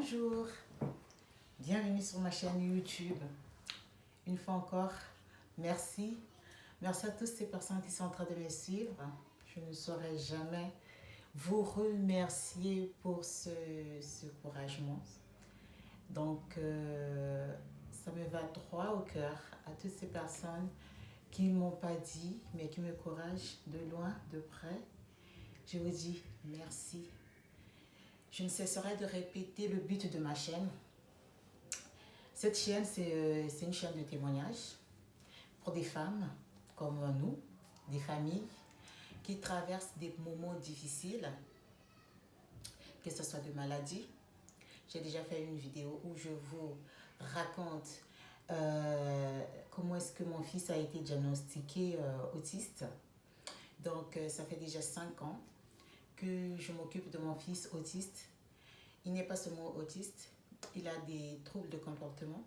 Bonjour, bienvenue sur ma chaîne YouTube. Une fois encore, merci. Merci à toutes ces personnes qui sont en train de me suivre. Je ne saurais jamais vous remercier pour ce encouragement. Donc, ça me va droit au cœur à toutes ces personnes qui ne m'ont pas dit, mais qui me encouragent de loin, de près. Je vous dis merci. Je ne cesserai de répéter le but de ma chaîne. Cette chaîne, c'est une chaîne de témoignages pour des femmes comme nous, des familles qui traversent des moments difficiles, que ce soit de maladie. J'ai déjà fait une vidéo où je vous raconte comment est-ce que mon fils a été diagnostiqué autiste. Donc, ça fait déjà 5 ans que je m'occupe de mon fils autiste. Il n'est pas seulement autiste, il a des troubles de comportement.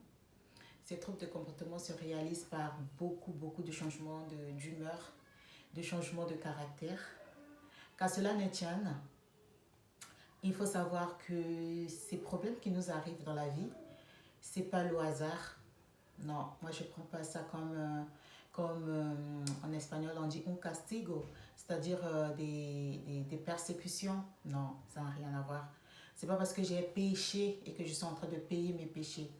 Ces troubles de comportement se réalisent par beaucoup de changements d'humeur, de changements de caractère. Qu'à cela ne tienne, il faut savoir que ces problèmes qui nous arrivent dans la vie, c'est pas le hasard. Non, moi je prends pas ça comme en espagnol on dit un castigo, c'est-à-dire des persécutions. Non, ça n'a rien à voir. C'est pas parce que j'ai péché et que je suis en train de payer mes péchés.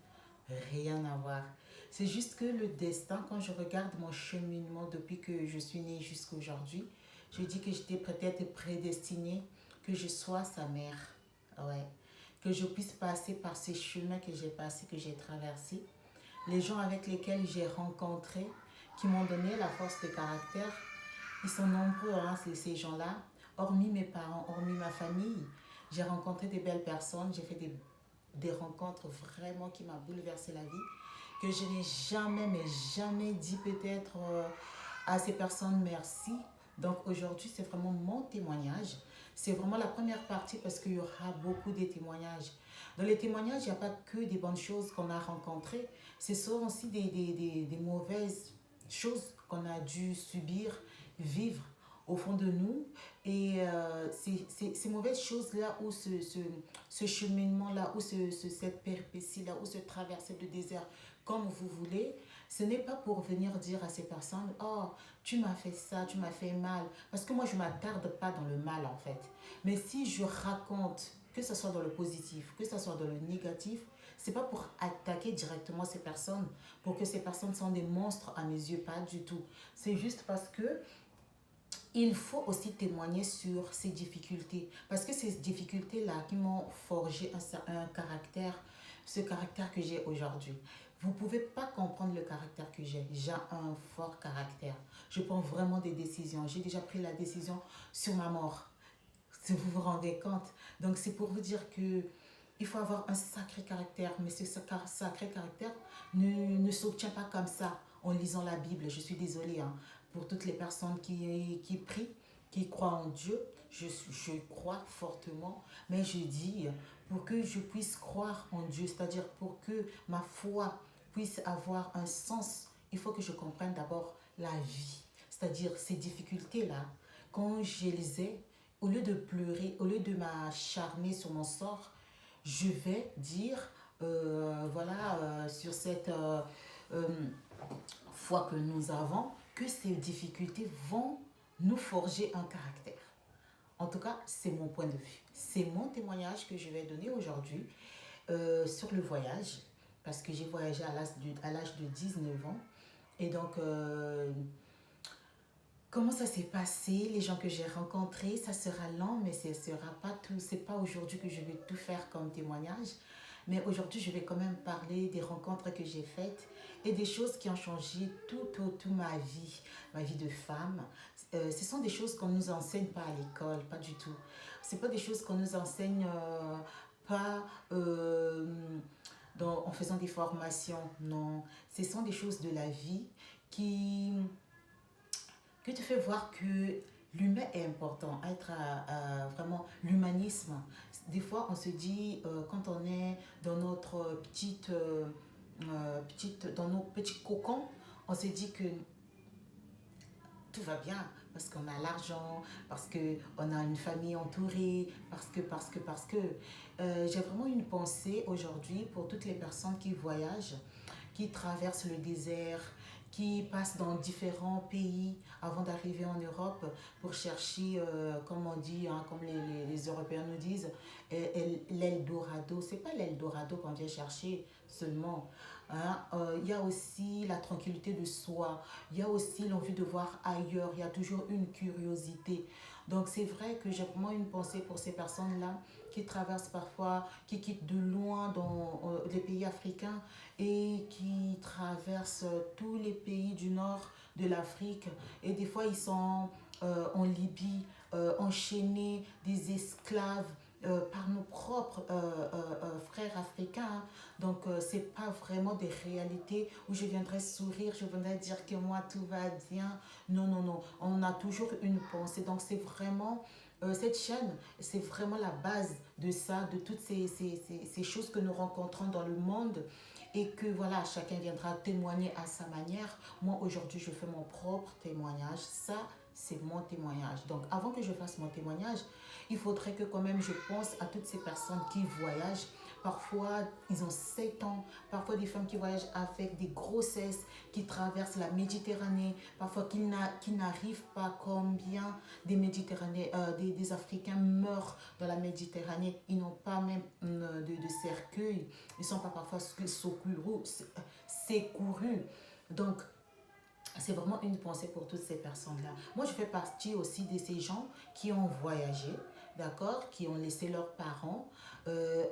Rien à voir. C'est juste que le destin, quand je regarde mon cheminement depuis que je suis née jusqu'à aujourd'hui, je dis que j'étais peut-être prédestinée que je sois sa mère. Ouais. Que je puisse passer par ces chemins que j'ai passés, que j'ai traversés. Les gens avec lesquels j'ai rencontré, qui m'ont donné la force de caractère, ils sont nombreux, hein, ces gens-là. Hormis mes parents, hormis ma famille, j'ai rencontré des belles personnes, j'ai fait des rencontres vraiment qui m'ont bouleversé la vie, que je n'ai jamais, mais jamais dit peut-être à ces personnes merci. Donc aujourd'hui, c'est vraiment mon témoignage. C'est vraiment la première partie parce qu'il y aura beaucoup de témoignages. Dans les témoignages, il n'y a pas que des bonnes choses qu'on a rencontrées, ce sont aussi des mauvaises choses qu'on a dû subir, vivre au fond de nous. Et ces mauvaises choses-là, ou ce cheminement-là, ou cette péripétie-là, ou ce traversée de désert, comme vous voulez, ce n'est pas pour venir dire à ces personnes, oh, tu m'as fait ça, tu m'as fait mal. Parce que moi, je ne m'attarde pas dans le mal, en fait. Mais si je raconte, que ce soit dans le positif, que ce soit dans le négatif, c'est pas pour attaquer directement ces personnes, pour que ces personnes sont des monstres à mes yeux, pas du tout. C'est juste parce que il faut aussi témoigner sur ces difficultés. Parce que ces difficultés-là qui m'ont forgé un caractère, ce caractère que j'ai aujourd'hui. Vous ne pouvez pas comprendre le caractère que j'ai. J'ai un fort caractère. Je prends vraiment des décisions. J'ai déjà pris la décision sur ma mort. Si vous vous rendez compte. Donc c'est pour vous dire que il faut avoir un sacré caractère. Mais ce sacré caractère ne s'obtient pas comme ça en lisant la Bible. Je suis désolée, hein, pour toutes les personnes qui prient, qui croient en Dieu. Je crois fortement, mais je dis, pour que je puisse croire en Dieu, c'est-à-dire pour que ma foi puisse avoir un sens, il faut que je comprenne d'abord la vie. C'est-à-dire ces difficultés-là, quand je les ai, au lieu de pleurer, au lieu de m'acharner sur mon sort, je vais dire, sur cette foi que nous avons, que ces difficultés vont nous forger un caractère. En tout cas, c'est mon point de vue. C'est mon témoignage que je vais donner aujourd'hui sur le voyage, parce que j'ai voyagé à l'âge de 19 ans. Et donc, comment ça s'est passé, les gens que j'ai rencontrés, ça sera lent, mais ce sera pas tout. C'est pas aujourd'hui que je vais tout faire comme témoignage. Mais aujourd'hui, je vais quand même parler des rencontres que j'ai faites et des choses qui ont changé toute ma vie de femme. Ce sont des choses qu'on ne nous enseigne pas à l'école, pas du tout. Ce pas des choses qu'on nous enseigne pas en faisant des formations, non. Ce sont des choses de la vie que te fait voir que l'humain est important, être vraiment l'humanisme. Des fois, on se dit, quand on est dans notre dans nos petits cocons, on se dit que tout va bien, parce qu'on a l'argent, parce qu'on a une famille entourée, parce que. J'ai vraiment une pensée aujourd'hui pour toutes les personnes qui voyagent, qui traversent le désert, qui passent dans différents pays avant d'arriver en Europe pour chercher, comme on dit, hein, comme les Européens nous disent, l'Eldorado. C'est pas l'Eldorado qu'on vient chercher seulement. Hein. Il y a aussi la tranquillité de soi, il y a aussi l'envie de voir ailleurs, il y a toujours une curiosité. Donc c'est vrai que j'ai vraiment une pensée pour ces personnes-là qui traversent parfois, qui quittent de loin dans les pays africains et qui traversent tous les pays du nord de l'Afrique. Et des fois, ils sont en Libye, enchaînés, des esclaves. Par nos propres frères africains. Hein. Donc, c'est pas vraiment des réalités où je viendrais sourire, je viendrais dire que moi, tout va bien. Non, non, non. On a toujours une pensée. Donc, c'est vraiment cette chaîne, c'est vraiment la base de ça, de toutes ces choses que nous rencontrons dans le monde et que voilà, chacun viendra témoigner à sa manière. Moi, aujourd'hui, je fais mon propre témoignage. Ça, c'est mon témoignage. Donc, avant que je fasse mon témoignage, il faudrait que quand même je pense à toutes ces personnes qui voyagent. Parfois, ils ont 7 ans. Parfois, des femmes qui voyagent avec des grossesses, qui traversent la Méditerranée. Parfois, qui n'arrivent pas combien des Africains meurent dans la Méditerranée. Ils n'ont pas même de cercueil. Ils ne sont pas parfois secourus. Donc, c'est vraiment une pensée pour toutes ces personnes-là. Moi, je fais partie aussi de ces gens qui ont voyagé, d'accord, qui ont laissé leurs parents.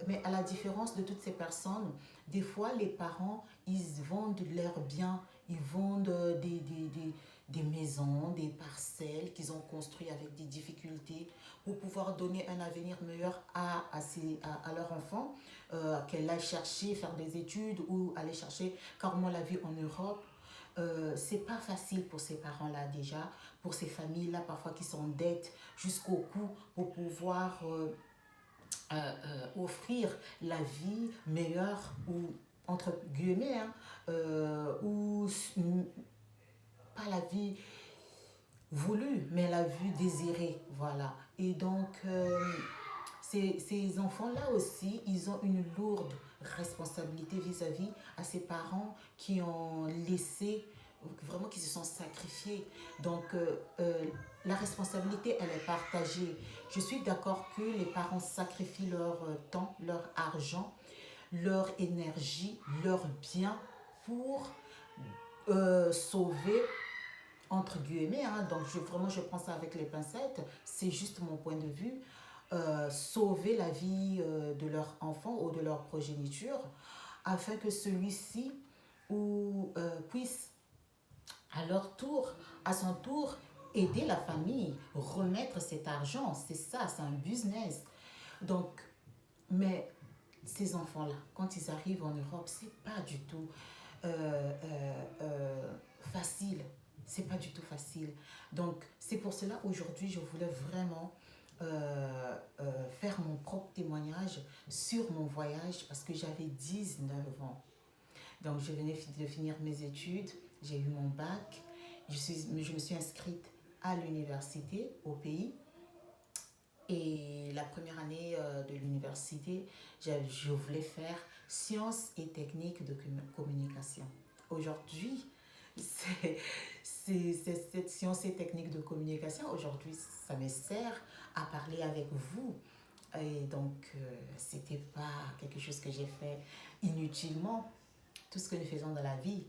Mais à la différence de toutes ces personnes, des fois, les parents, ils vendent leurs biens, ils vendent des maisons, des parcelles qu'ils ont construites avec des difficultés pour pouvoir donner un avenir meilleur à leur enfant, qu'elle aille chercher, faire des études ou aller chercher carrément la vie en Europe. C'est pas facile pour ces parents-là déjà, pour ces familles-là parfois qui sont en dette jusqu'au cou pour pouvoir offrir la vie meilleure ou entre guillemets, hein, ou pas la vie voulue, mais la vie désirée, voilà. Et donc, ces enfants-là aussi, ils ont une lourde responsabilité vis-à-vis à ces parents qui ont laissé, vraiment qui se sont sacrifiés. Donc, la responsabilité, elle est partagée. Je suis d'accord que les parents sacrifient leur temps, leur argent, leur énergie, leur bien pour sauver entre guillemets, hein, donc vraiment je prends ça avec les pincettes, c'est juste mon point de vue, sauver la vie de leur enfant ou de leur progéniture afin que celui-ci puisse à leur tour, à son tour, aider la famille, remettre cet argent, c'est ça, c'est un business. Donc, mais ces enfants-là, quand ils arrivent en Europe, c'est pas du tout facile. C'est pas du tout facile. Donc, c'est pour cela aujourd'hui, je voulais vraiment faire mon propre témoignage sur mon voyage parce que j'avais 19 ans. Donc, je venais de finir mes études, j'ai eu mon bac, je me suis inscrite à l'université au pays. Et la première année de l'université, je voulais faire sciences et techniques de communication. Aujourd'hui, cette science et technique de communication, aujourd'hui, ça me sert à parler avec vous. Et donc, c'était pas quelque chose que j'ai fait inutilement. Tout ce que nous faisons dans la vie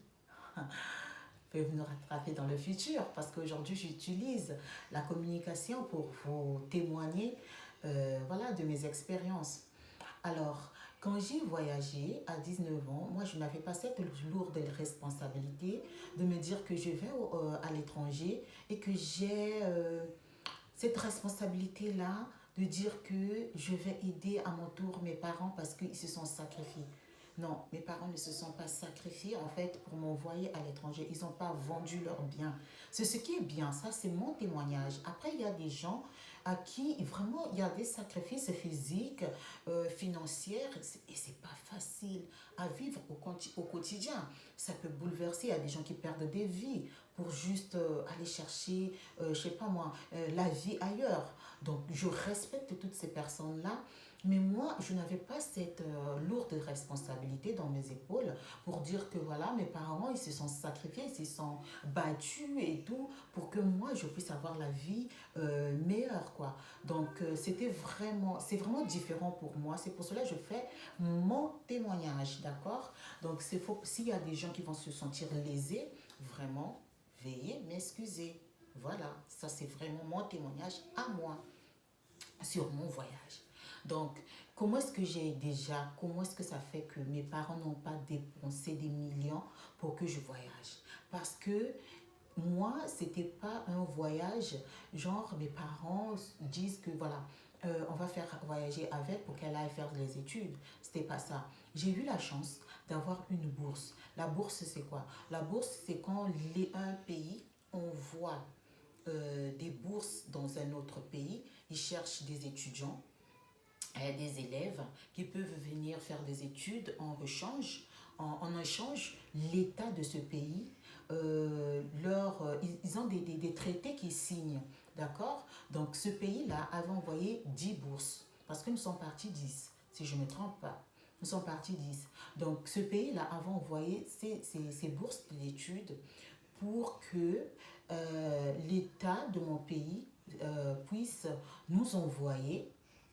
peut nous rattraper dans le futur parce qu'aujourd'hui, j'utilise la communication pour vous témoigner voilà, de mes expériences. Alors, quand j'ai voyagé à 19 ans, moi, je n'avais pas cette lourde responsabilité de me dire que je vais à l'étranger et que j'ai cette responsabilité-là de dire que je vais aider à mon tour mes parents parce qu'ils se sont sacrifiés. Non, mes parents ne se sont pas sacrifiés en fait pour m'envoyer à l'étranger. Ils n'ont pas vendu leurs biens. C'est ce qui est bien, ça c'est mon témoignage. Après, il y a des gens à qui vraiment il y a des sacrifices physiques, financiers et c'est pas facile à vivre au quotidien. Ça peut bouleverser. Il y a des gens qui perdent des vies pour juste aller chercher, je sais pas moi, la vie ailleurs. Donc, je respecte toutes ces personnes-là, mais moi, je n'avais pas cette lourde responsabilité dans mes épaules pour dire que voilà, mes parents, ils se sont sacrifiés, ils se sont battus et tout pour que moi, je puisse avoir la vie meilleure, quoi. Donc, c'est vraiment différent pour moi. C'est pour cela que je fais mon témoignage, d'accord? Donc, c'est faux. S'il y a des gens qui vont se sentir lésés, vraiment, veuillez m'excuser. Voilà, ça c'est vraiment mon témoignage à moi sur mon voyage. Donc, comment est-ce que ça fait que mes parents n'ont pas dépensé des millions pour que je voyage? Parce que moi, c'était pas un voyage, genre mes parents disent que voilà, on va faire voyager avec pour qu'elle aille faire les études. C'était pas ça. J'ai eu la chance d'avoir une bourse. La bourse, c'est quoi? La bourse, c'est quand un pays envoie des bourses dans un autre pays, ils cherchent des étudiants, des élèves qui peuvent venir faire des études en échange. En échange, l'État de ce pays, ils ont des traités qu'ils signent, d'accord? Donc ce pays-là avait envoyé 10 bourses, parce que nous sommes partis 10 si je ne me trompe pas. Nous sommes partis 10. Donc ce pays-là avait envoyé ces bourses d'études pour que l'État de mon pays puisse nous envoyer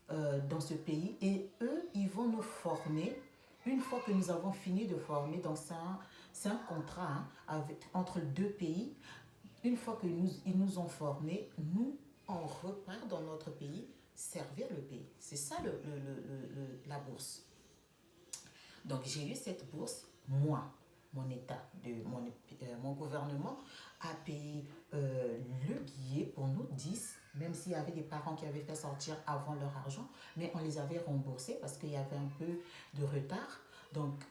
dans ce pays et eux, ils vont nous former. Une fois que nous avons fini de former, donc c'est un contrat hein, entre deux pays. Une fois que ils nous ont formés, nous, on repart dans notre pays servir le pays. C'est ça la bourse. Donc j'ai eu cette bourse, moi, mon État, mon gouvernement a payé le billet pour nous 10, même s'il y avait des parents qui avaient fait sortir avant leur argent, mais on les avait remboursés parce qu'il y avait un peu de retard. Donc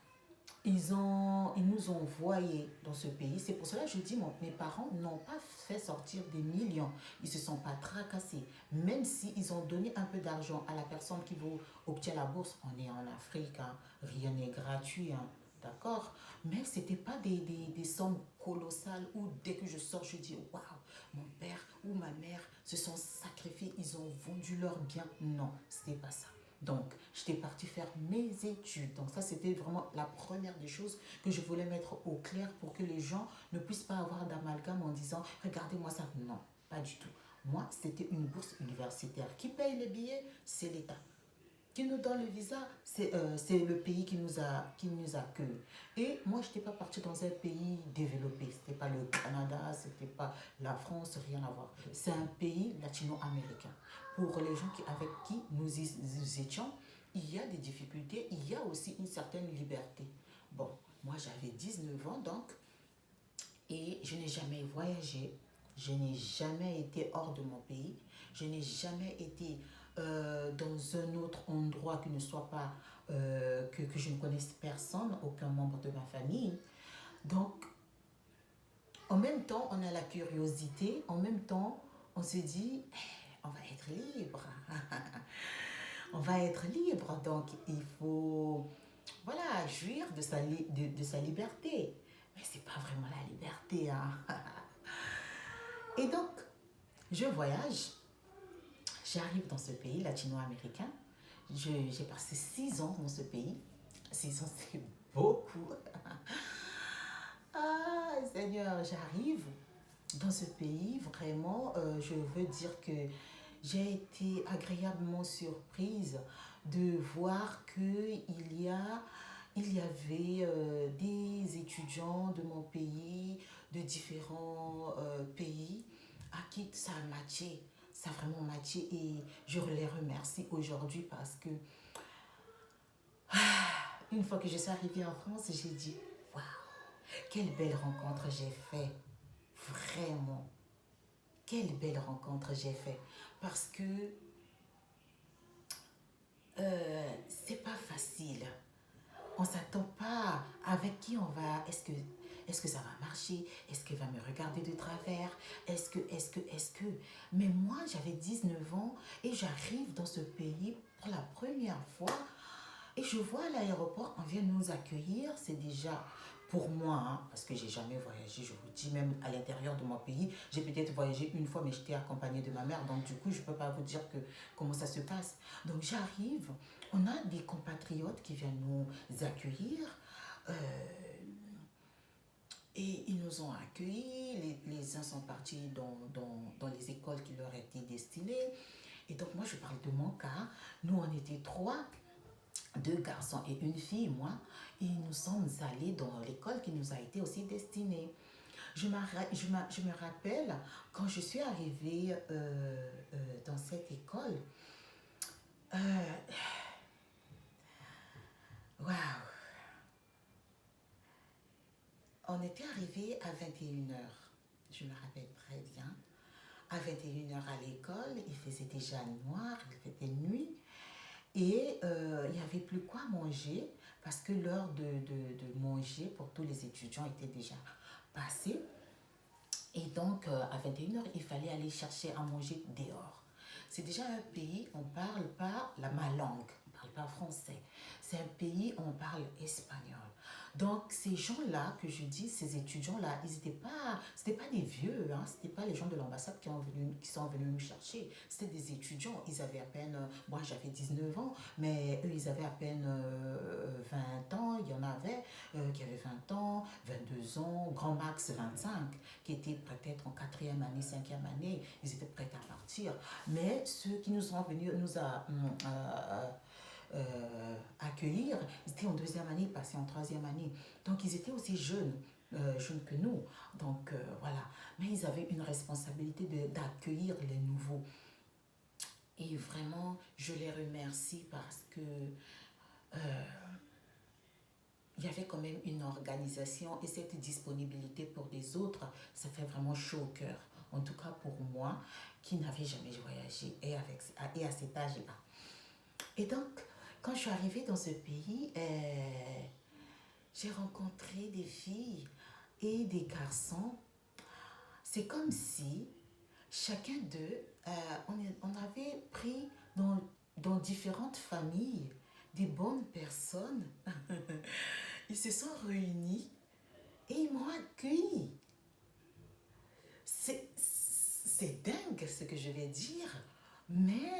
ils nous ont envoyés dans ce pays. C'est pour cela que je dis, mes parents n'ont pas fait sortir des millions. Ils ne se sont pas tracassés. Même s'ils ont donné un peu d'argent à la personne qui vous obtient la bourse, on est en Afrique, hein, rien n'est gratuit, hein, d'accord? Mais ce n'était pas des sommes colossales où dès que je sors, je dis, waouh, mon père ou ma mère se sont sacrifiés, ils ont vendu leur bien. Non, ce n'était pas ça. Donc, j'étais partie faire mes études. Donc, ça, c'était vraiment la première des choses que je voulais mettre au clair pour que les gens ne puissent pas avoir d'amalgame en disant « Regardez-moi ça ». Non, pas du tout. Moi, c'était une bourse universitaire. Qui paye les billets? C'est l'État. Qui nous donne le visa? C'est le pays qui nous accueille. Et moi, je n'étais pas partie dans un pays développé. Ce n'était pas le Canada, ce n'était pas la France, rien à voir. C'est un pays latino-américain. Pour les gens avec qui nous étions, il y a des difficultés, il y a aussi une certaine liberté. Bon, moi j'avais 19 ans donc, et je n'ai jamais voyagé, je n'ai jamais été hors de mon pays, je n'ai jamais été dans un autre endroit qui ne soit pas, que je ne connaisse personne, aucun membre de ma famille. Donc, en même temps, on a la curiosité, en même temps, on se dit, on va être libre. On va être libre, donc il faut, voilà, jouir de sa liberté. Mais c'est pas vraiment la liberté, hein. Et donc, je voyage, j'arrive dans ce pays latino-américain. J'ai passé 6 ans dans ce pays. 6 ans, c'est beaucoup. Ah, Seigneur, j'arrive dans ce pays, vraiment, je veux dire que j'ai été agréablement surprise de voir il y avait des étudiants de mon pays, de différents pays, à qui ça a matché, ça a vraiment matché et je les remercie aujourd'hui parce que une fois que je suis arrivée en France, j'ai dit, waouh, quelle belle rencontre j'ai fait, vraiment. Quelle belle rencontre j'ai fait. Parce que c'est pas facile. On ne s'attend pas avec qui on va. Est-ce que ça va marcher? Est-ce qu'elle va me regarder de travers? Est-ce que. Mais moi, j'avais 19 ans et j'arrive dans ce pays pour la première fois. Et je vois à l'aéroport, on vient nous accueillir. C'est déjà pour moi, hein, parce que j'ai jamais voyagé, je vous dis, même à l'intérieur de mon pays, j'ai peut-être voyagé une fois, mais j'étais accompagnée de ma mère, donc du coup, je ne peux pas vous dire comment ça se passe. Donc j'arrive, on a des compatriotes qui viennent nous accueillir, euh, et ils nous ont accueillis, les uns sont partis dans les écoles qui leur étaient destinées. Et donc moi, je parle de mon cas, nous on était trois, deux garçons et une fille, moi, et nous sommes allés dans l'école qui nous a été aussi destinée. Je me rappelle, quand je suis arrivée dans cette école, euh, waouh, on était arrivé à 21 heures. Je me rappelle très bien. À 21 heures à l'école, il faisait déjà noir, il faisait nuit. Et il n'y avait plus quoi manger parce que l'heure de manger pour tous les étudiants était déjà passée. Et donc, à 21 heures, il fallait aller chercher à manger dehors. C'est déjà un pays, on ne parle pas ma langue, on ne parle pas français. C'est un pays où on parle espagnol. Donc, ces gens-là que je dis, ces étudiants-là, ils n'étaient pas, c'était pas des vieux, hein, c'était pas les gens de l'ambassade qui sont venus nous chercher. C'était des étudiants, ils avaient à peine, moi j'avais 19 ans, mais eux ils avaient à peine 20 ans, il y en avait qui avaient 20 ans, 22 ans, grand max 25, qui étaient peut-être en quatrième année, cinquième année, ils étaient prêts à partir. Mais ceux qui nous sont venus accueillir, ils étaient en deuxième année, passés en troisième année. Donc ils étaient aussi jeunes que nous. Donc voilà. Mais ils avaient une responsabilité d'accueillir les nouveaux. Et vraiment, je les remercie parce que il y avait quand même une organisation et cette disponibilité pour les autres, ça fait vraiment chaud au cœur. En tout cas pour moi, qui n'avais jamais voyagé et à cet âge-là. Et donc, quand je suis arrivée dans ce pays, j'ai rencontré des filles et des garçons. C'est comme si chacun d'eux, on avait pris dans différentes familles des bonnes personnes. Ils se sont réunis et ils m'ont accueilli. C'est dingue ce que je vais dire, mais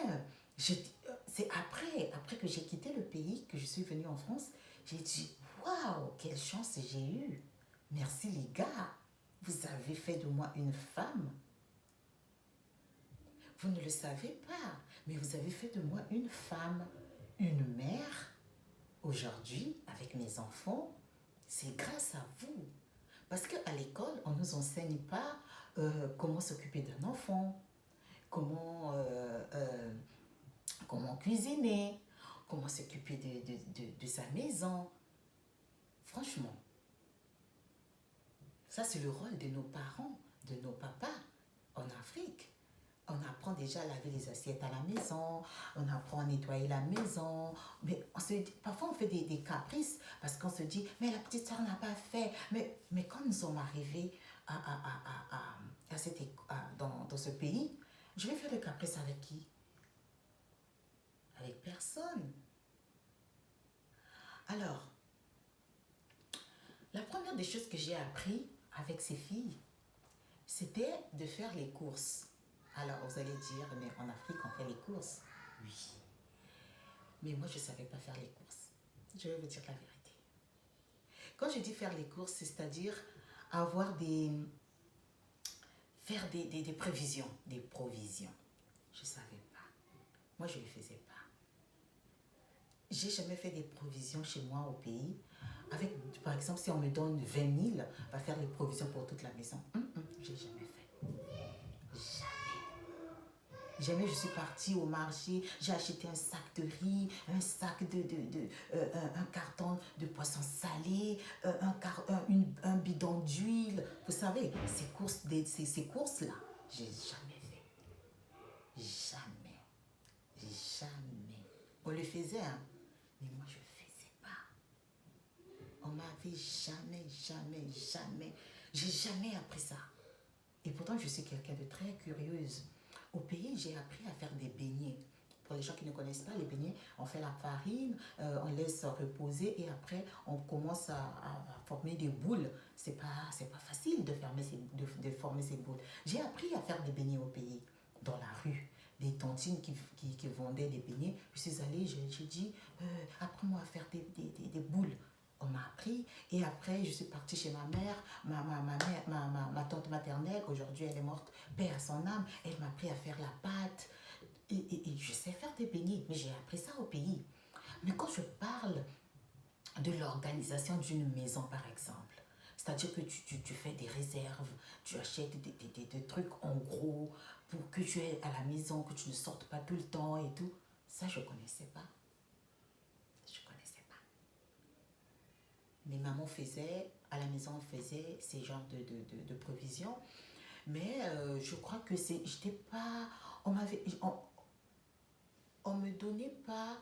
c'est après que j'ai quitté le pays, que je suis venue en France, j'ai dit waouh, quelle chance j'ai eue. Merci les gars, vous avez fait de moi une femme. Vous ne le savez pas, mais vous avez fait de moi une femme, une mère. Aujourd'hui, avec mes enfants, c'est grâce à vous. Parce qu'à l'école, on ne nous enseigne pas comment s'occuper d'un enfant, comment cuisiner, comment s'occuper de sa maison. Franchement, ça c'est le rôle de nos parents, de nos papas en Afrique. On apprend déjà à laver les assiettes à la maison, on apprend à nettoyer la maison, mais parfois on fait des caprices parce qu'on se dit, mais la petite soeur n'a pas fait. Mais quand nous sommes arrivés dans ce pays, je vais faire le caprice avec qui? Avec personne. Alors, la première des choses que j'ai appris avec ces filles, c'était de faire les courses. Alors, vous allez dire, mais en Afrique, on fait les courses. Oui. Mais moi, je ne savais pas faire les courses. Je vais vous dire la vérité. Quand je dis faire les courses, c'est-à-dire faire des prévisions, des provisions. Je ne savais pas. Moi, je ne le faisais pas. J'ai jamais fait des provisions chez moi au pays. Par exemple, si on me donne 20 000, on va faire les provisions pour toute la maison. J'ai jamais fait. Jamais je suis partie au marché, j'ai acheté un sac de riz, un sac un carton de poisson salé, un bidon d'huile. Vous savez, ces courses-là, j'ai jamais fait. Jamais. Jamais. On le faisait, hein, mais moi je ne faisais pas. On m'avait jamais. J'ai jamais appris ça. Et pourtant, je suis quelqu'un de très curieuse. Au pays, j'ai appris à faire des beignets. pour les gens qui ne connaissent pas, les beignets, on fait la farine, on laisse reposer et après, on commence à former des boules. C'est pas facile de former ces boules. J'ai appris à faire des beignets au pays, dans la rue. Des tontines qui vendaient des beignets. Je suis allée, j'ai dit, apprends-moi à faire des boules. On m'a appris et après je suis partie chez ma mère, ma tante maternelle, aujourd'hui elle est morte, paix à son âme, elle m'a appris à faire la pâte et je sais faire des beignets, mais j'ai appris ça au pays. Mais quand je parle de l'organisation d'une maison par exemple, c'est-à-dire que tu fais des réserves, tu achètes des trucs en gros pour que tu aies à la maison, que tu ne sortes pas tout le temps et tout, ça je ne connaissais pas. Mes mamans faisaient, à la maison, on faisait ces genres de provisions. Mais je crois que j'étais pas, on me donnait pas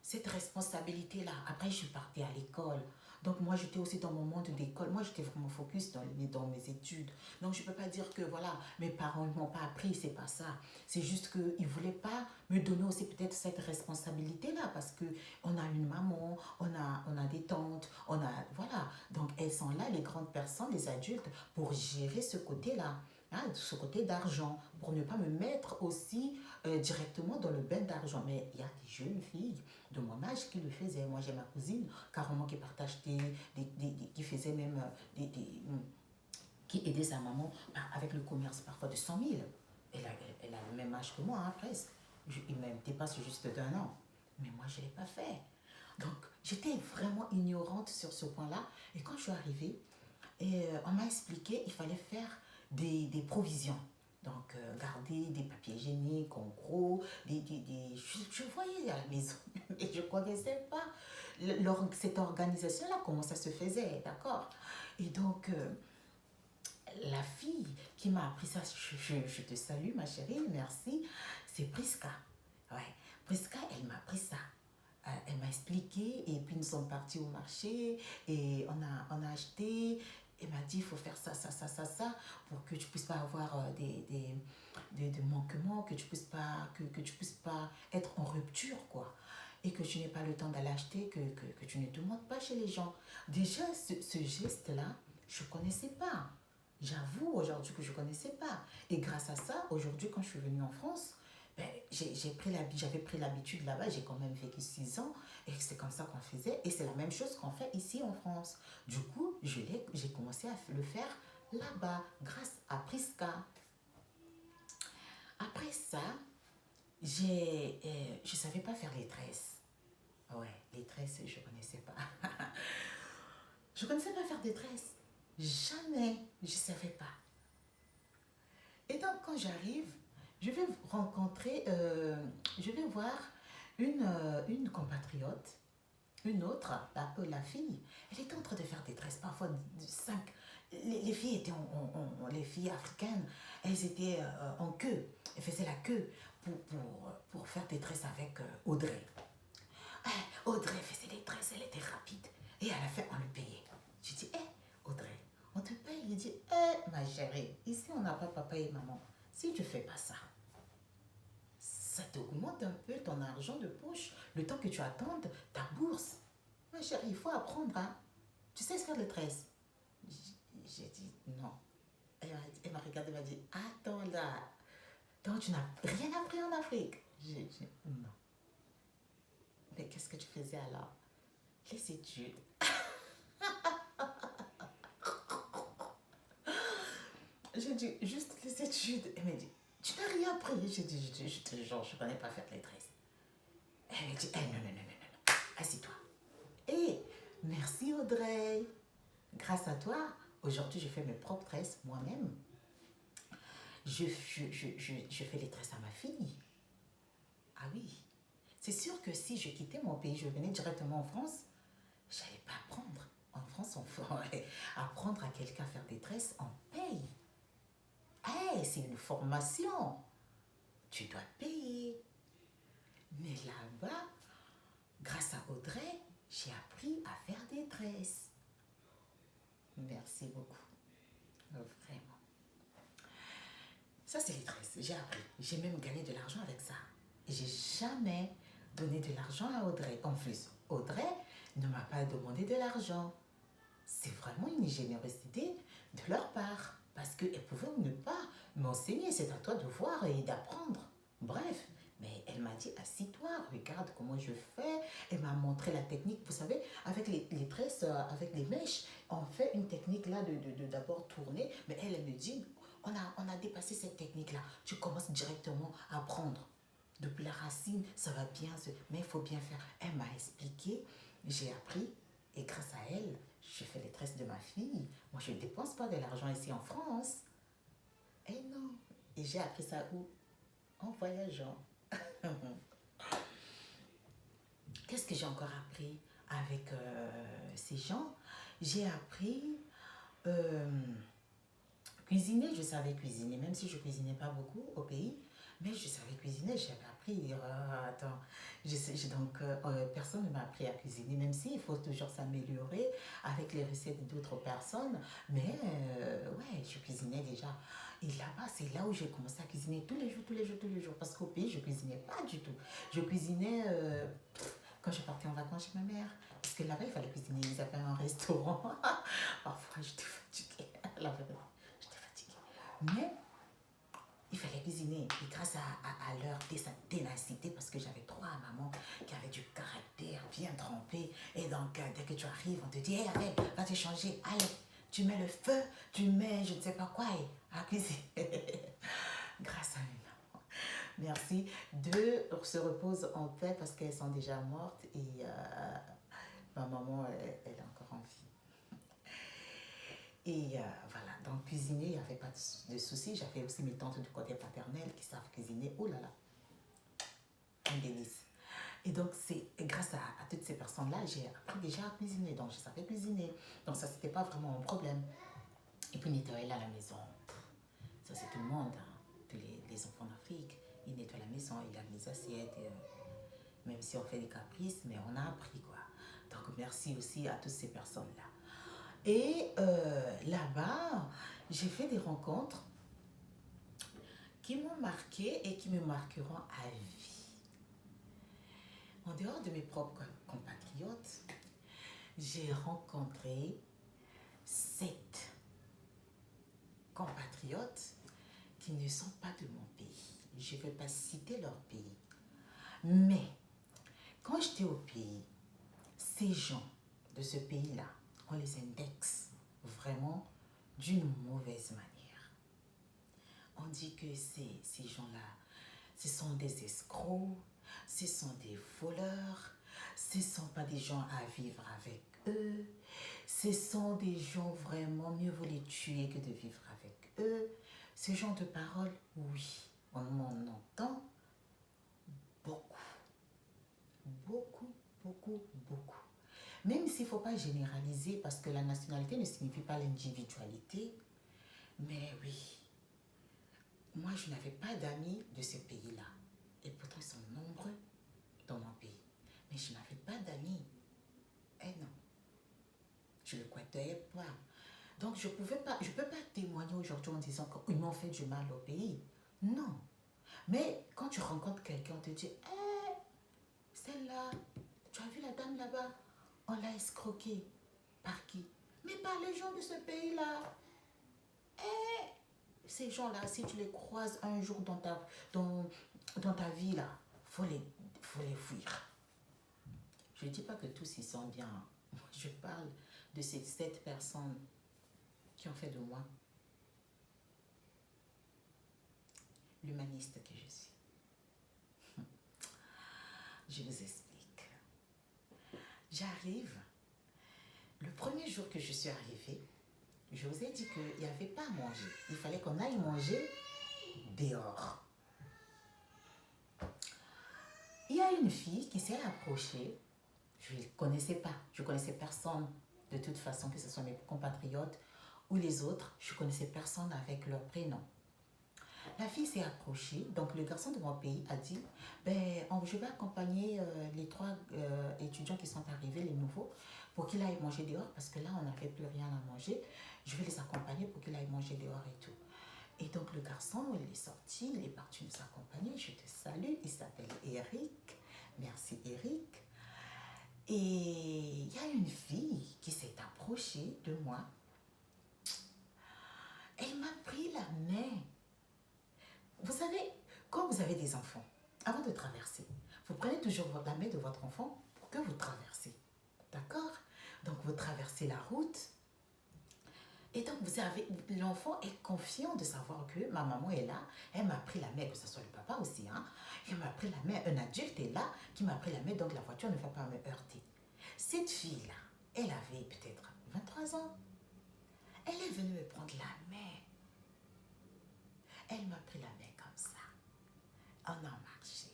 cette responsabilité-là. Après, je suis partie à l'école. Donc, moi, j'étais aussi dans mon monde d'école. Moi, j'étais vraiment focus dans mes études. Donc, je ne peux pas dire que, voilà, mes parents ne m'ont pas appris, c'est pas ça. C'est juste qu'ils ne voulaient pas me donner aussi peut-être cette responsabilité-là parce qu'on a une maman, on a des tantes, voilà. Donc, elles sont là, les grandes personnes, les adultes, pour gérer ce côté-là. Hein, ce côté d'argent, pour ne pas me mettre aussi directement dans le bain d'argent. Mais il y a des jeunes filles de mon âge qui le faisaient. Moi, j'ai ma cousine, carrément, qui partage qui faisait même qui aidait sa maman avec le commerce parfois de 100 000. Elle a le même âge que moi, hein, presque. Il me dépasse juste d'un an. Mais moi, je ne l'ai pas fait. Donc, j'étais vraiment ignorante sur ce point-là. Et quand je suis arrivée, on m'a expliqué qu'il fallait faire des provisions. Donc, garder des papiers hygiéniques, en gros, je voyais à la maison, mais je ne connaissais pas cette organisation-là, comment ça se faisait, d'accord. Et donc, la fille qui m'a appris ça, je te salue, ma chérie, merci, c'est Priska. Ouais, Priska, elle m'a appris ça. Elle m'a expliqué et puis nous sommes partis au marché et on a acheté. Elle m'a dit il faut faire ça pour que tu puisses pas avoir des manquements, que tu puisses pas être en rupture quoi, et que tu n'aies pas le temps d'aller acheter, que tu ne te montres pas chez les gens. Déjà ce geste là je connaissais pas. J'avoue aujourd'hui que je connaissais pas. Et grâce à ça, aujourd'hui quand je suis venue en France, ben, j'avais pris l'habitude là-bas, j'ai quand même vécu 6 ans, et c'est comme ça qu'on faisait, et c'est la même chose qu'on fait ici en France. Du coup, j'ai commencé à le faire là-bas, grâce à Priska. Après ça, je savais pas faire les tresses. Ouais, les tresses, je connaissais pas. Je connaissais pas faire des tresses. Jamais, je savais pas. Et donc, quand j'arrive, je vais je vais voir une compatriote, une autre, la fille. Elle était en train de faire des tresses, parfois 5. Les filles étaient les filles africaines, elles étaient en queue. Elles faisaient la queue pour faire des tresses avec Audrey. Audrey faisait des tresses, elle était rapide. Et à la fin, on le payait. Je dis, Audrey, on te paye. Il dit, ma chérie, ici on n'a pas papa et maman. Si tu fais pas ça, ça t'augmente un peu ton argent de poche, le temps que tu attendes ta bourse. Ma chérie, il faut apprendre, hein. Tu sais faire les tresses. J'ai dit, non. Elle m'a regardé, elle m'a dit, attends là, donc tu n'as rien appris en Afrique. J'ai dit, non. Mais qu'est-ce que tu faisais alors? Les études. J'ai dit, juste les études. Elle m'a dit, tu n'as rien appris. J'ai dit, je te jure, je ne connais pas faire les tresses. Elle m'a dit, non, assis-toi. Merci Audrey. Grâce à toi, aujourd'hui, je fais mes propres tresses moi-même. Je fais les tresses à ma fille. Ah oui. C'est sûr que si je quittais mon pays, je venais directement en France, je n'allais pas apprendre. En France, apprendre à quelqu'un à faire des tresses, on paye. C'est une formation. Tu dois payer. Mais là-bas, grâce à Audrey, j'ai appris à faire des tresses. Merci beaucoup. Vraiment. Ça, c'est les tresses. J'ai appris. J'ai même gagné de l'argent avec ça. J'ai jamais donné de l'argent à Audrey. En plus, Audrey ne m'a pas demandé de l'argent. C'est vraiment une générosité de leur part. Parce qu'elles pouvaient ou ne pas m'enseigner. C'est à toi de voir et d'apprendre. Bref. Mais elle m'a dit, assis-toi, regarde comment je fais. Elle m'a montré la technique. Vous savez, avec les tresses, avec les mèches, on fait une technique là de d'abord tourner. Mais elle me dit, on a dépassé cette technique-là. Tu commences directement à prendre. Depuis la racine, ça va bien se... Mais il faut bien faire. Elle m'a expliqué, j'ai appris. Et grâce à elle, je fais les tresses de ma fille. Moi, je ne dépense pas de l'argent ici en France. Et non. Et j'ai appris ça où? En voyageant. Qu'est-ce que j'ai encore appris avec ces gens? J'ai appris euh, cuisiner. Je savais cuisiner, même si je cuisinais pas beaucoup au pays. Mais je savais cuisiner, j'avais appris. Attends, donc personne ne m'a appris à cuisiner, même s'il faut toujours s'améliorer avec les recettes d'autres personnes. Mais ouais, je cuisinais déjà. Et là-bas, c'est là où j'ai commencé à cuisiner tous les jours, tous les jours, tous les jours. Parce qu'au pays, je cuisinais pas du tout. Je cuisinais quand je partais en vacances chez ma mère. Parce que là-bas, il fallait cuisiner. Ils avaient un restaurant. Parfois, j'étais fatiguée. La vérité, j'étais fatiguée. Mais il fallait cuisiner. Et grâce à leur ténacité, parce que j'avais trois mamans qui avaient du caractère bien trempé. Et donc, dès que tu arrives, on te dit, hé, hey, va te changer. Allez, tu mets le feu, tu mets je ne sais pas quoi, et à cuisiner. Grâce à mes mamans. Merci. Deux se reposent en paix parce qu'elles sont déjà mortes. Et ma maman, elle est encore en vie. Et voilà, donc cuisiner, il n'y avait pas de soucis. J'avais aussi mes tantes du côté paternel qui savent cuisiner. Oh là là, un délice. Et donc, c'est grâce à toutes ces personnes-là, j'ai appris déjà à cuisiner. Donc, je savais cuisiner. Donc, ça, c'était pas vraiment un problème. Et puis, nettoyer à la maison. Ça, c'est tout le monde. Hein. Tous les enfants d'Afrique, ils nettoient la maison, ils lavent les assiettes. Même si on fait des caprices, mais on a appris, quoi. Donc, merci aussi à toutes ces personnes-là. Et là-bas, j'ai fait des rencontres qui m'ont marqué et qui me marqueront à vie. En dehors de mes propres compatriotes, j'ai rencontré 7 compatriotes qui ne sont pas de mon pays. Je ne vais pas citer leur pays. Mais quand j'étais au pays, ces gens de ce pays-là, on les indexe vraiment d'une mauvaise manière. On dit que ces gens-là, ce sont des escrocs, ce sont des voleurs, ce ne sont pas des gens à vivre avec eux, ce sont des gens vraiment, mieux vaut les tuer que de vivre avec eux. Ce genre de paroles, oui, on en entend beaucoup, beaucoup, beaucoup, beaucoup. Même s'il ne faut pas généraliser parce que la nationalité ne signifie pas l'individualité, mais oui, moi je n'avais pas d'amis de ce pays-là. Et pourtant ils sont nombreux dans mon pays. Mais je n'avais pas d'amis. Eh non, je ne le croyais pas. Donc je ne peux pas témoigner aujourd'hui en disant qu'ils m'ont fait du mal au pays. Non. Mais quand tu rencontres quelqu'un, on te dit, hé, celle-là, tu as vu la dame là-bas? On l'a escroquée. Par qui? Mais par les gens de ce pays-là. Eh, ces gens-là, si tu les croises un jour dans ta vie, là, faut les fuir. Je ne dis pas que tous y sont bien. Je parle de ces 7 personnes qui ont fait de moi l'humaniste que je suis. Je vous explique. J'arrive. Le premier jour que je suis arrivée, je vous ai dit qu'il n'y avait pas à manger. Il fallait qu'on aille manger dehors. Il y a une fille qui s'est approchée. Je ne connaissais pas. Je ne connaissais personne de toute façon, que ce soit mes compatriotes ou les autres. Je ne connaissais personne avec leur prénom. La fille s'est approchée. Donc le garçon de mon pays a dit, je vais accompagner les 3 étudiants qui sont arrivés, les nouveaux, pour qu'ils aillent manger dehors parce que là, on n'avait plus rien à manger. Je vais les accompagner pour qu'ils aillent manger dehors et tout. Et donc le garçon, il est sorti, il est parti nous accompagner. Je te salue, il s'appelle Eric. Merci Eric. Et il y a une fille qui s'est approchée de moi. Elle m'a pris la main. Vous savez, quand vous avez des enfants, avant de traverser, vous prenez toujours la main de votre enfant pour que vous traversez. D'accord? Donc vous traversez la route. Et donc l'enfant est confiant de savoir que ma maman est là. Elle m'a pris la main, que ce soit le papa aussi. Hein? Elle m'a pris la main, un adulte est là qui m'a pris la main, donc la voiture ne va pas me heurter. Cette fille-là, elle avait peut-être 23 ans. Elle est venue me prendre la main. Elle m'a pris la main comme ça. On a marché.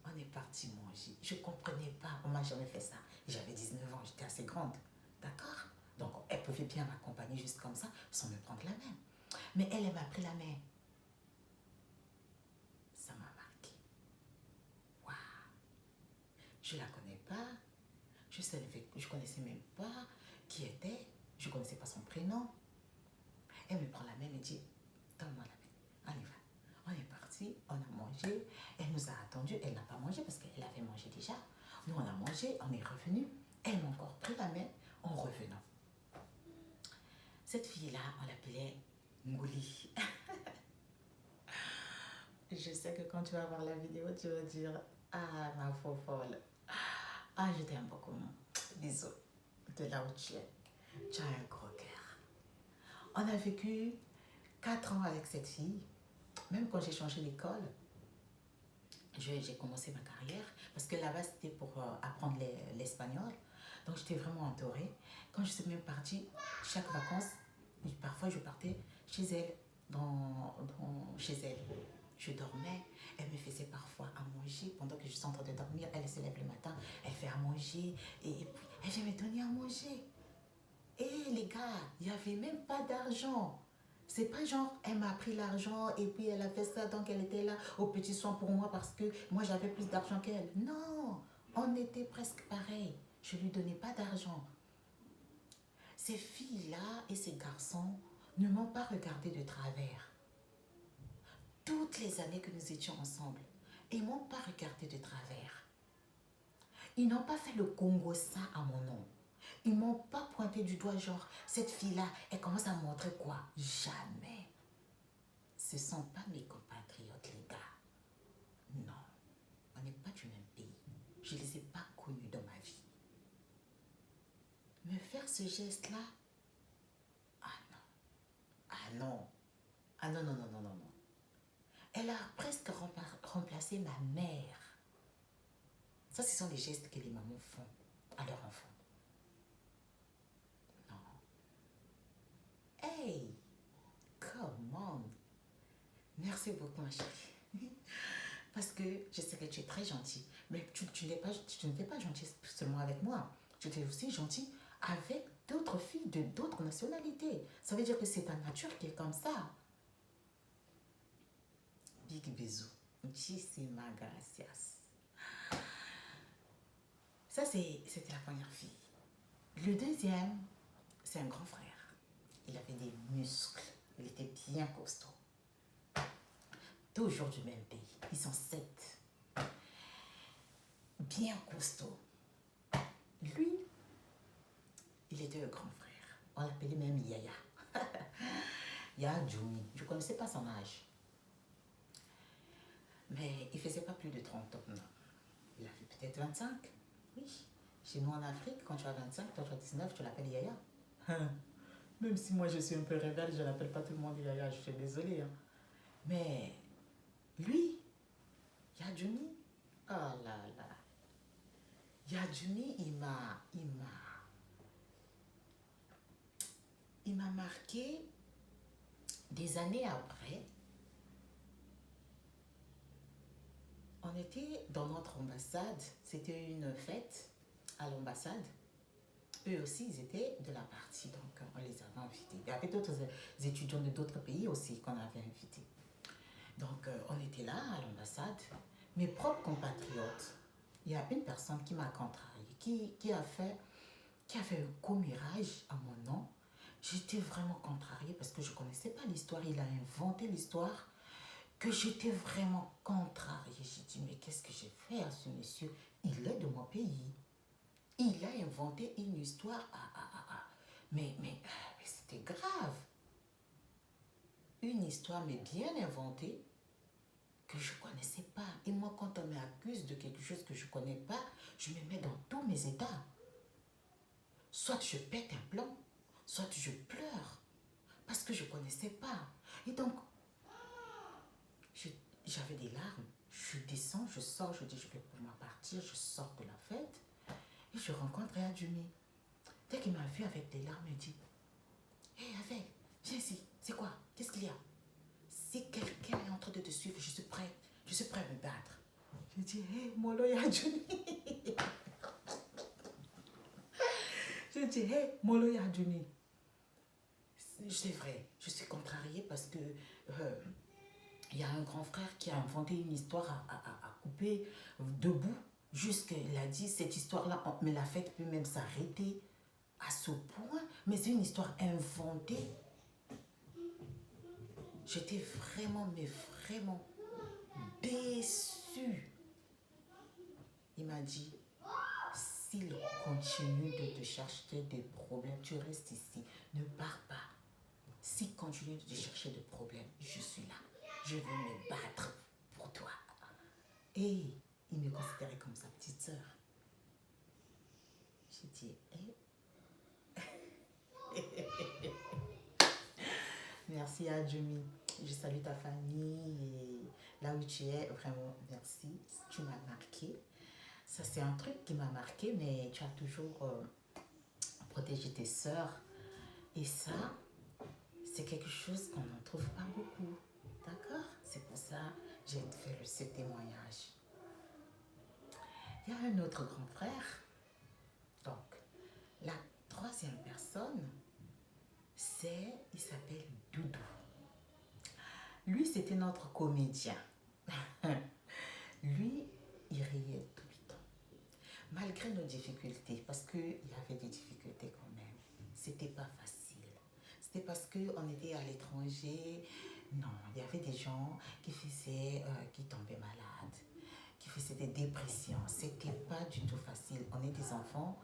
On est parti manger. Je ne comprenais pas. On ne m'a jamais fait ça. J'avais 19 ans, j'étais assez grande. D'accord? Donc, elle pouvait bien m'accompagner juste comme ça, sans me prendre la main. Mais elle m'a pris la main. Ça m'a marqué. Waouh! Je ne la connais pas. Je ne connaissais même pas qui était. Je ne connaissais pas son prénom. Elle me prend la main et me dit, donne-moi la main. On y va. On est parti, on a mangé. Elle nous a attendus. Elle n'a pas mangé parce qu'elle avait mangé déjà. Nous, on a mangé, on est revenu. Elle m'a encore pris la main en revenant. Cette fille-là, on l'appelait Ngouli. Je sais que quand tu vas voir la vidéo, tu vas dire, ah, ma folle. Ah, je t'aime beaucoup. Bisous. De là où tu es. Tu as un gros cœur. On a vécu 4 ans avec cette fille. Même quand j'ai changé d'école, j'ai commencé ma carrière. Parce que là-bas, c'était pour apprendre l'espagnol. Donc, j'étais vraiment entourée. Quand je suis même partie, chaque vacances, parfois, je partais chez elle. Chez elle. Je dormais. Elle me faisait parfois à manger. Pendant que je suis en train de dormir, elle se lève le matin. Elle fait à manger. Et puis, elle vient me donner à manger. Et les gars, il n'y avait même pas d'argent. C'est pas genre, elle m'a pris l'argent et puis elle a fait ça, donc elle était là au petit soin pour moi parce que moi j'avais plus d'argent qu'elle. Non, on était presque pareil. Je lui donnais pas d'argent. Ces filles-là et ces garçons ne m'ont pas regardé de travers. Toutes les années que nous étions ensemble, ils ne m'ont pas regardé de travers. Ils n'ont pas fait le Congo ça à mon nom. Ils ne m'ont pas pointé du doigt genre, cette fille-là, elle commence à montrer quoi? Jamais. Ce ne sont pas mes compatriotes, les gars. Non, on n'est pas du même pays. Je ne les ai pas connus dans ma vie. Me faire ce geste-là, ah non, ah non, ah non, non, non, non, non, non. Elle a presque remplacé ma mère. Ça, ce sont les gestes que les mamans font à leur enfant. Non. Hey, come on. Merci beaucoup, ma chérie. Parce que je sais que tu es très gentil. Mais tu n'étais pas gentil seulement avec moi. Tu étais aussi gentil avec d'autres filles de d'autres nationalités. Ça veut dire que c'est ta nature qui est comme ça. Big bisous. Muchísimas gracias. Ça, c'était la première fille. Le deuxième, c'est un grand frère. Il avait des muscles. Il était bien costaud. Toujours du même pays. Ils sont 7. Bien costaud. Lui, il était un grand frère. On l'appelait même Yaya. Yaya Jumi. Je ne connaissais pas son âge. Mais il ne faisait pas plus de 30 ans. Non. Il a fait peut-être 25. Oui. Chez nous en Afrique, quand tu as 25, toi tu as 19, tu l'appelles Yaya. Même si moi je suis un peu rebelle, je n'appelle pas tout le monde Yaya, je suis désolée. Hein. Mais lui, Yadjumi, oh là là. Yadjumi, il m'a marqué des années après. On était dans notre ambassade, c'était une fête à l'ambassade. Eux aussi, ils étaient de la partie, donc on les avait invités. Il y avait d'autres étudiants de d'autres pays aussi qu'on avait invités. Donc on était là à l'ambassade. Mes propres compatriotes, il y a une personne qui m'a contrarié, qui a fait un commérage à mon nom, J'étais vraiment contrariée parce que je ne connaissais pas l'histoire. Il a inventé l'histoire que j'étais vraiment contrariée. J'ai dit, mais qu'est-ce que j'ai fait à ce monsieur? Il est de mon pays. Il a inventé une histoire. Mais c'était grave. Une histoire, mais bien inventée, que je ne connaissais pas. Et moi, quand on m'accuse de quelque chose que je ne connais pas, je me mets dans tous mes états. Soit je pète un plomb, soit je pleure, parce que je ne connaissais pas. Et donc, j'avais des larmes. Je descends, je sors, je dis, je vais pour moi partir, je sors de la fête, et je rencontre Adjumi. Dès qu'il m'a vu avec des larmes, il dit, hé, Avec, viens ici, c'est quoi? Qu'est-ce qu'il y a? Si quelqu'un est en train de te suivre, je suis prêt à me battre. Je dis, hé, Molo Adjumi. Je dis, hé, Molo Adjumi. C'est vrai, je suis contrariée parce que il y a un grand frère qui a inventé une histoire à couper debout. Jusqu'il a dit, cette histoire-là, mais la fête peut même s'arrêter à ce point. Mais c'est une histoire inventée. J'étais vraiment, mais vraiment déçue. Il m'a dit, s'il continue de te chercher des problèmes, tu restes ici, ne pars pas. S'il continue de te chercher des problèmes, je suis là. Je vais me battre pour toi. Et il me considérait comme sa petite sœur. J'ai dit, merci Adjumi. Je salue ta famille et là où tu es, vraiment merci. Tu m'as marqué. Ça, c'est un truc qui m'a marqué, mais tu as toujours protégé tes sœurs. Et ça, c'est quelque chose qu'on n'en trouve pas beaucoup. D'accord? C'est pour ça que j'ai fait ce témoignage. Il y a un autre grand frère. Donc, la troisième personne, il s'appelle Doudou. Lui, c'était notre comédien. Lui, il riait tout le temps. Malgré nos difficultés, parce qu'il y avait des difficultés quand même. C'était pas facile. C'était parce qu'on était à l'étranger. Non, il y avait des gens qui tombaient malades, qui faisaient des dépressions. C'était pas du tout facile. On est des enfants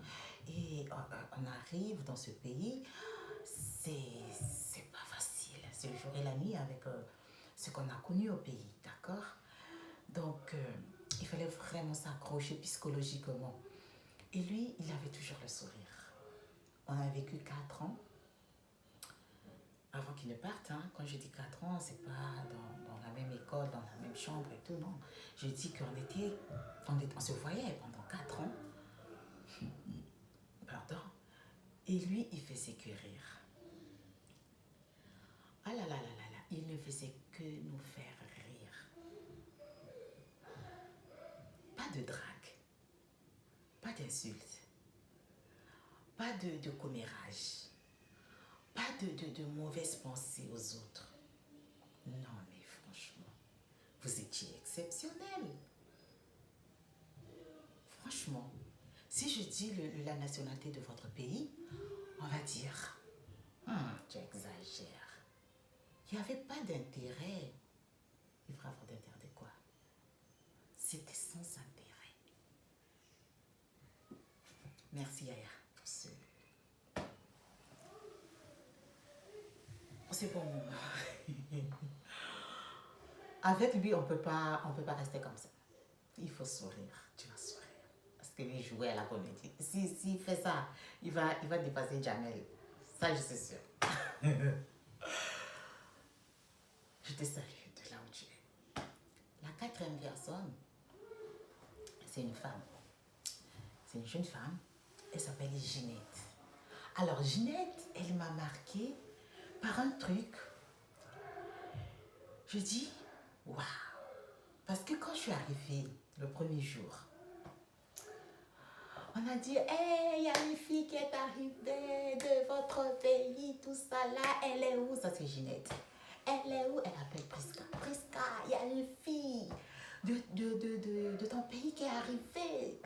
et on arrive dans ce pays. C'est pas facile. C'est le jour et la nuit avec ce qu'on a connu au pays, d'accord? Donc, il fallait vraiment s'accrocher psychologiquement. Et lui, il avait toujours le sourire. On a vécu 4 ans. Avant qu'il ne parte, hein. Quand je dis 4 ans, c'est pas dans la même école, dans la même chambre et tout, non. Je dis on se voyait pendant 4 ans. Pardon. Et lui, il faisait que rire. Ah là là là là là, il ne faisait que nous faire rire. Pas de drague, pas d'insultes, pas de commérage, pas de mauvaises pensées aux autres. Non mais franchement, vous étiez exceptionnel. Franchement, si je dis la nationalité de votre pays, on va dire, tu exagères. Il n'y avait pas d'intérêt. Il va avoir d'intérêt de quoi? C'était sans intérêt. Merci Yaya pour ce... C'est bon moment. Avec lui, on peut pas rester comme ça. Il faut sourire. Tu vas sourire. Parce qu'il jouait à la comédie. S'il fait ça, il va dépasser Jamel. Ça, je suis sûre. Je te salue de là où tu es. La quatrième personne, c'est une femme. C'est une jeune femme. Elle s'appelle Ginette. Alors, Ginette, elle m'a marquée par un truc. Je dis, waouh. Parce que quand je suis arrivée le premier jour, on a dit, hey, il y a une fille qui est arrivée de votre pays, tout ça là. Elle est où? Ça, c'est Ginette. Elle est où? Elle appelle Priska. Priska, il y a une fille de ton pays qui est arrivée.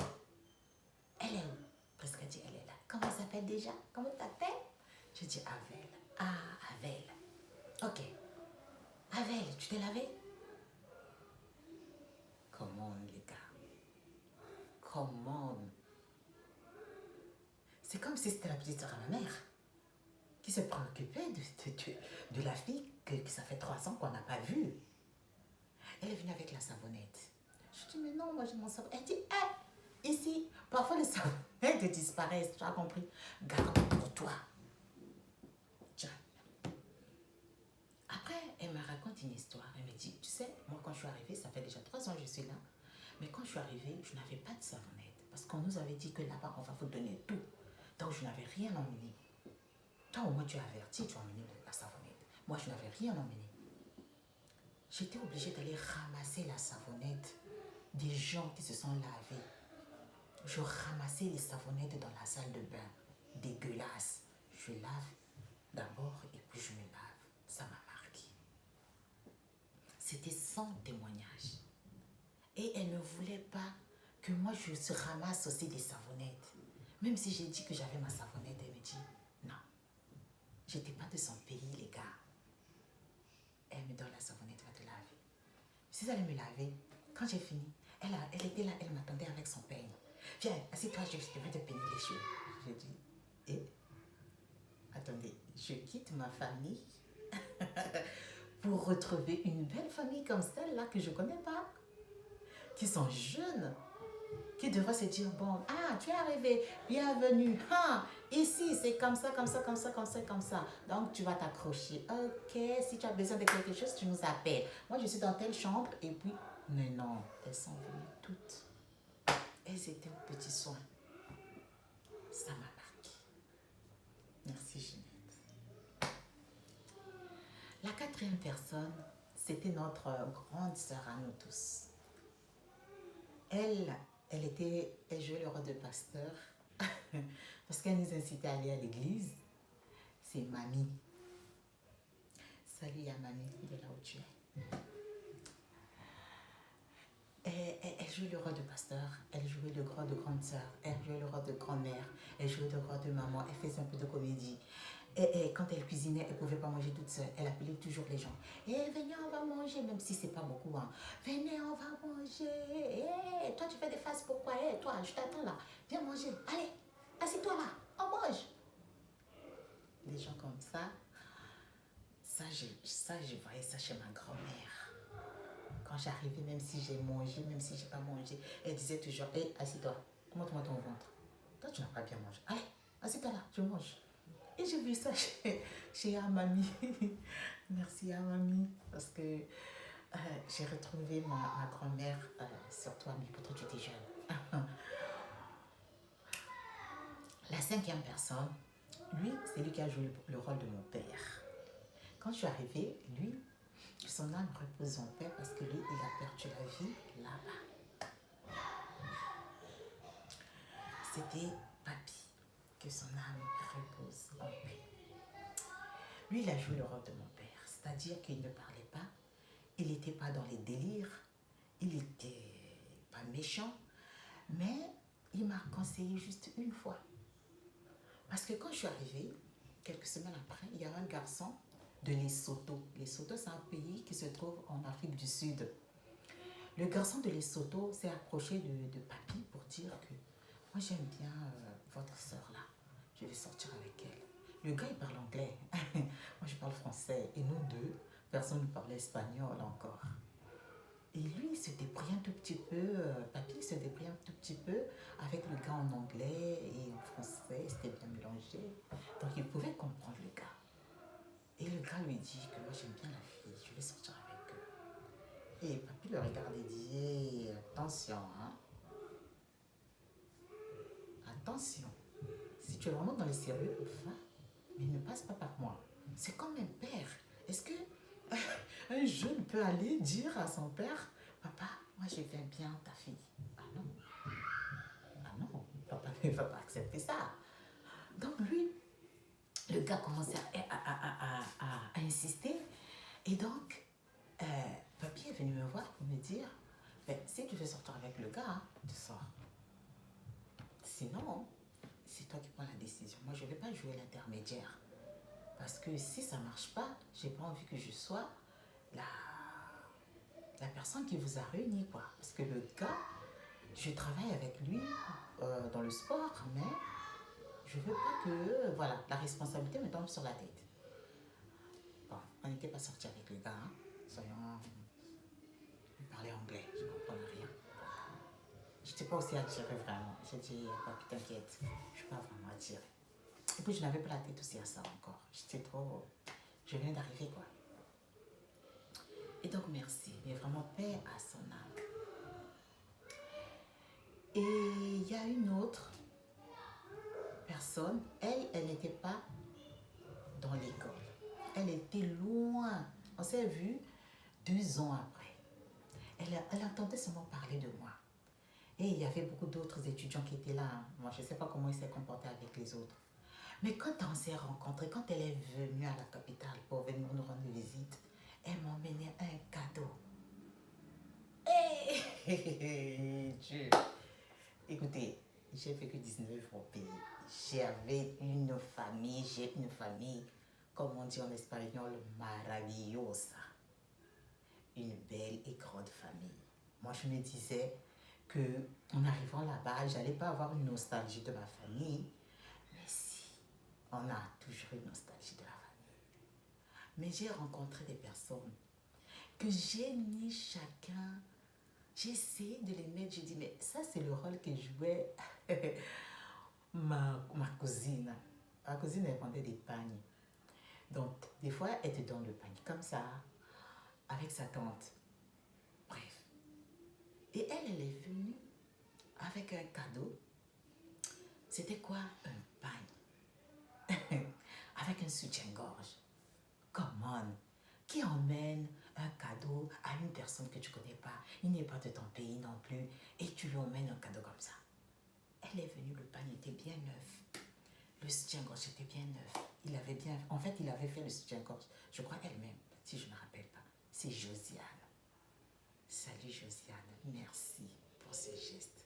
Elle est où? Priska dit, elle est là. Comment elle s'appelle déjà? Comment elle s'appelle? J'ai dit Avel. Ah, Avel. Ok. Avel, tu t'es lavé? Comment, les gars? Comment? C'est comme si c'était la petite sœur à ma mère qui se préoccupait de la fille que ça fait 3 ans qu'on n'a pas vue. Elle est venue avec la savonnette. Je dis, mais non, moi j'ai mon savon. Elle dit, ici, parfois les savonnettes disparaissent, tu as compris? Garde pour toi. Tiens. Après, elle me raconte une histoire. Elle me dit, tu sais, moi quand je suis arrivée, ça fait déjà 3 ans que je suis là, mais quand je suis arrivée, je n'avais pas de savonnette. Parce qu'on nous avait dit que là-bas, on va vous donner tout. Donc je n'avais rien emmené. Toi, au moins, tu as averti, tu as emmené la savonnette. Moi, je n'avais rien emmené. J'étais obligée d'aller ramasser la savonnette des gens qui se sont lavés. Je ramassais les savonnettes dans la salle de bain. Dégueulasse. Je lave d'abord et puis je me lave. Ça m'a marqué. C'était sans témoignage. Et elle ne voulait pas que moi je ramasse aussi des savonnettes. Même si j'ai dit que j'avais ma savonnette, elle me dit non. J'étais pas de son pays, les gars. Elle me donne la savonnette, va te laver. Si elle me laver, quand j'ai fini, elle était là, elle m'attendait avec son peigne. Viens, assieds-toi, je vais te peigner les cheveux. J'ai dit, attendez, je quitte ma famille pour retrouver une belle famille comme celle-là que je ne connais pas, qui sont jeunes, qui devraient se dire, bon, tu es arrivé, bienvenue, ici c'est comme ça, comme ça, comme ça, comme ça, comme ça. Donc tu vas t'accrocher. Ok, si tu as besoin de quelque chose, tu nous appelles. Moi je suis dans telle chambre et puis, mais non, elles sont venues toutes. Elles étaient aux petits soins. Ça m'a marqué. Merci Ginette. La 4e personne, c'était notre grande sœur à nous tous. Elle jouait le rôle de pasteur parce qu'elle nous incitait à aller à l'église. C'est Mamie. Salut à Mamie de là où tu es. Elle jouait le rôle de pasteur, elle jouait le rôle de grande sœur, elle jouait le rôle de grand-mère, elle jouait le rôle de maman, elle faisait un peu de comédie. Et quand elle cuisinait, elle ne pouvait pas manger toute seule. Elle appelait toujours les gens. Venez, on va manger, même si ce n'est pas beaucoup. Venez, on va manger. Toi, tu fais des faces, pourquoi? Toi, je t'attends là. Viens manger. Allez, assieds-toi là, on mange. Des gens comme ça, je voyais ça chez ma grand-mère. Quand j'arrivais, même si j'ai mangé, même si je n'ai pas mangé, elle disait toujours, assieds-toi, montre-moi ton ventre. Toi, tu n'as pas bien mangé. Allez, assieds-toi là, je mange. Et j'ai vu ça chez Amami. Merci Amami, parce que j'ai retrouvé ma grand-mère, surtout Ami, quand tu étais jeune. La 5e personne, lui, c'est lui qui a joué le rôle de mon père. Quand je suis arrivée, lui, son âme repose en paix parce que lui, il a perdu la vie là-bas. C'était Papy, que son âme repose en paix. Lui, il a joué le rôle de mon père, c'est-à-dire qu'il ne parlait pas, il n'était pas dans les délires, il n'était pas méchant, mais il m'a conseillé juste une fois. Parce que quand je suis arrivée, quelques semaines après, il y avait un garçon de Lesotho. Lesotho, c'est un pays qui se trouve en Afrique du Sud. Le garçon de Lesotho s'est approché de Papy pour dire que moi j'aime bien votre soeur là, je vais sortir avec elle. Le gars il parle anglais, moi je parle français et nous deux, personne ne parlait espagnol encore. Et lui il se débrouille un tout petit peu, Papy se débrouille un tout petit peu avec le gars en anglais et en français, c'était bien mélangé. Donc il pouvait comprendre le gars. Et le gars lui dit que moi j'aime bien la fille, je vais sortir avec eux. Et Papy le regarde et dit, attention, attention, si tu es vraiment dans les sérieux, va, mais ne passe pas par moi. C'est comme un père. Est-ce que un jeune peut aller dire à son père, papa, moi je vais bien ta fille? Ah non. Ah non, papa ne va pas accepter ça. Donc lui, le gars commence à insister. Et donc, Papy est venu me voir pour me dire, si tu veux sortir avec le gars, tu sors. Sinon, c'est toi qui prends la décision. Moi, je ne vais pas jouer l'intermédiaire. Parce que si ça ne marche pas, j'ai pas envie que je sois la, la personne qui vous a réuni, quoi. Parce que le gars, je travaille avec lui dans le sport, mais je veux pas que, voilà, la responsabilité me tombe sur la tête. Bon, on n'était pas sorti avec le gars, hein. Soyons, il parlait anglais, je ne comprenais rien. Je n'étais pas aussi attirée vraiment. J'ai dit, papi, t'inquiète, je ne suis pas vraiment attirée. Et puis, je n'avais pas la tête aussi à ça encore. J'étais trop. Je venais d'arriver, quoi. Et donc, merci. Mais vraiment, paix à son âme. Et il y a une autre personne. Elle n'était pas dans l'école. Elle était loin. On s'est vu 2 ans après. Elle entendait seulement parler de moi. Et il y avait beaucoup d'autres étudiants qui étaient là. Moi, je ne sais pas comment il s'est comporté avec les autres. Mais quand on s'est rencontrés, quand elle est venue à la capitale pour venir nous rendre visite, elle m'a emmené un cadeau. Hey Dieu. Écoutez, j'ai vécu 19 au pays. J'avais une famille, j'ai une famille, comme on dit en espagnol, maravillosa. Une belle et grande famille. Moi, je me disais que en arrivant là-bas, j'allais pas avoir une nostalgie de ma famille, mais si, on a toujours une nostalgie de la famille. Mais j'ai rencontré des personnes que j'ai mis chacun, j'ai essayé de les mettre, j'ai dit, mais ça c'est le rôle que jouait ma cousine. Ma cousine, elle vendait des pagnes. Donc, des fois, elle te donne le panier comme ça, avec sa tante. Bref. Et elle est venue avec un cadeau. C'était quoi? Un pagne. Avec un soutien-gorge. Come on. Qui emmène un cadeau à une personne que tu ne connais pas, il n'est pas de ton pays non plus, et tu lui emmènes un cadeau comme ça? Elle est venue, le pagne était bien neuf. Le soutien-gorge était bien neuf. Il avait fait le soutien-gorge, je crois elle-même, si je ne me rappelle pas. C'est Josiane. Salut Josiane, merci pour ce geste.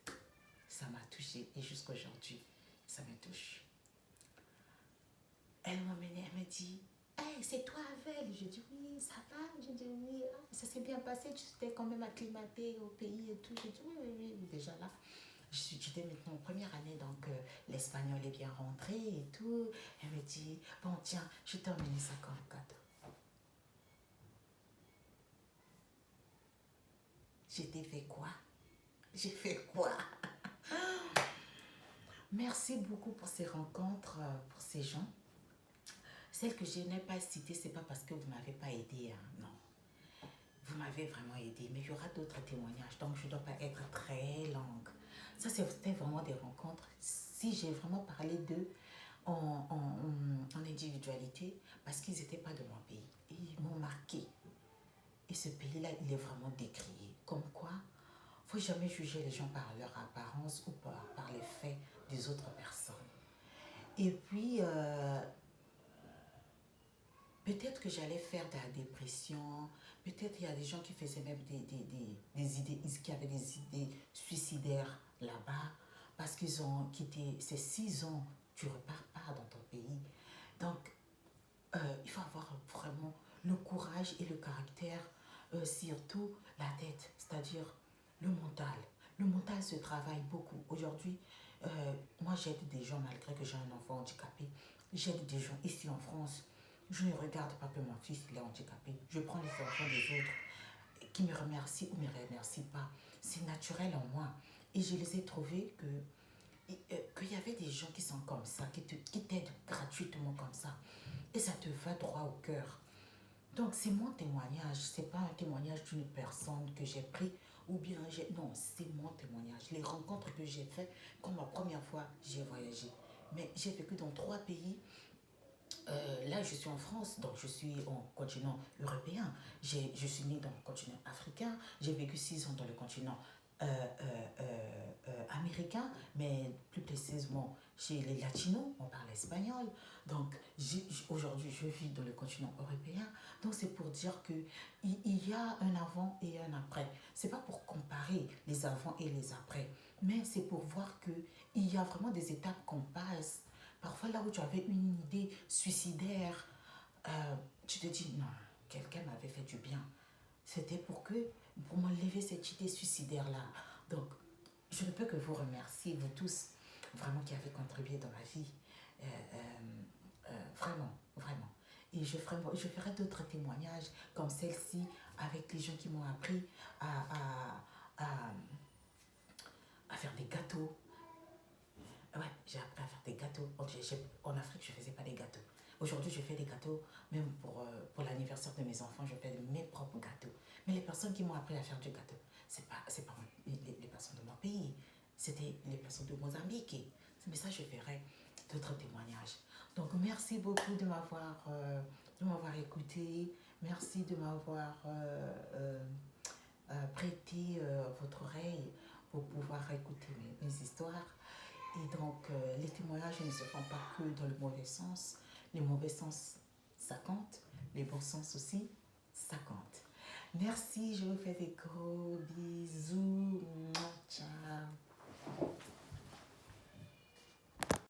Ça m'a touchée et jusqu'à aujourd'hui, ça me touche. Elle m'a emmenée, elle me dit, hey, c'est toi Avel? Je dis oui, ça va? Je dis oui, ça s'est bien passé, tu t'es quand même acclimatée au pays et tout. Je dis oui, déjà là. J'étais maintenant en première année, donc l'espagnol est bien rentré et tout. Elle me dit, bon tiens, je t'ai emmené ça comme cadeau. J'ai fait quoi? J'ai fait quoi? Merci beaucoup pour ces rencontres, pour ces gens. Celles que je n'ai pas citées, ce n'est pas parce que vous ne m'avez pas aidé, hein, non. Vous m'avez vraiment aidé, mais il y aura d'autres témoignages, donc je ne dois pas être très longue. Ça, c'était vraiment des rencontres. Si j'ai vraiment parlé d'eux en individualité, parce qu'ils n'étaient pas de mon pays. Et ils m'ont marqué. Et ce pays-là, il est vraiment décrié. Comme quoi, il ne faut jamais juger les gens par leur apparence ou par les faits des autres personnes. Et puis, peut-être que j'allais faire de la dépression, peut-être il y a des gens qui faisaient même des idées, qui avaient des idées suicidaires là-bas, parce qu'ils ont quitté ces 6 ans, tu ne repars pas dans ton pays. Donc, il faut avoir vraiment le courage et le caractère, surtout la tête, c'est-à-dire le mental. Le mental se travaille beaucoup. Aujourd'hui, moi j'aide des gens malgré que j'ai un enfant handicapé. J'aide des gens ici en France. Je ne regarde pas que mon fils il est handicapé. Je prends les enfants des autres qui me remercient ou ne me remercient pas. C'est naturel en moi. Et je les ai trouvés qu'il y avait des gens qui sont comme ça, qui t'aident gratuitement comme ça. Et ça te va droit au cœur. Donc, c'est mon témoignage. Ce n'est pas un témoignage d'une personne que j'ai pris ou bien non, c'est mon témoignage. Les rencontres que j'ai faites, comme la première fois, j'ai voyagé. Mais j'ai vécu dans 3 pays. Là, je suis en France, donc je suis au continent européen. Je suis née dans le continent africain. J'ai vécu 6 ans dans le continent américain, mais plus précisément chez les latinos, on parle espagnol. Donc aujourd'hui, je vis dans le continent européen. Donc c'est pour dire qu'il y a un avant et un après. C'est pas pour comparer les avant et les après, mais c'est pour voir qu'il y a vraiment des étapes qu'on passe. Parfois, là où tu avais une idée suicidaire, tu te dis, non, quelqu'un m'avait fait du bien. C'était pour m'enlever cette idée suicidaire-là. Donc, je ne peux que vous remercier, vous tous, vraiment qui avez contribué dans ma vie. Vraiment, vraiment. Et je ferai d'autres témoignages comme celle-ci avec les gens qui m'ont appris à, à faire des gâteaux. Ouais, j'ai appris à faire des gâteaux. En Afrique, je ne faisais pas des gâteaux. Aujourd'hui, je fais des gâteaux, même pour l'anniversaire de mes enfants, je fais mes propres gâteaux. Mais les personnes qui m'ont appris à faire du gâteau, c'est pas les personnes de mon pays, c'était les personnes de Mozambique. Mais ça, je ferai d'autres témoignages. Donc, merci beaucoup de m'avoir écouté. Merci de m'avoir prêté votre oreille pour pouvoir écouter mes histoires. Et donc, les témoignages ne se font pas que dans le mauvais sens. Les mauvais sens, ça compte. Les bons sens aussi, ça compte. Merci, je vous fais des gros bisous. Ciao.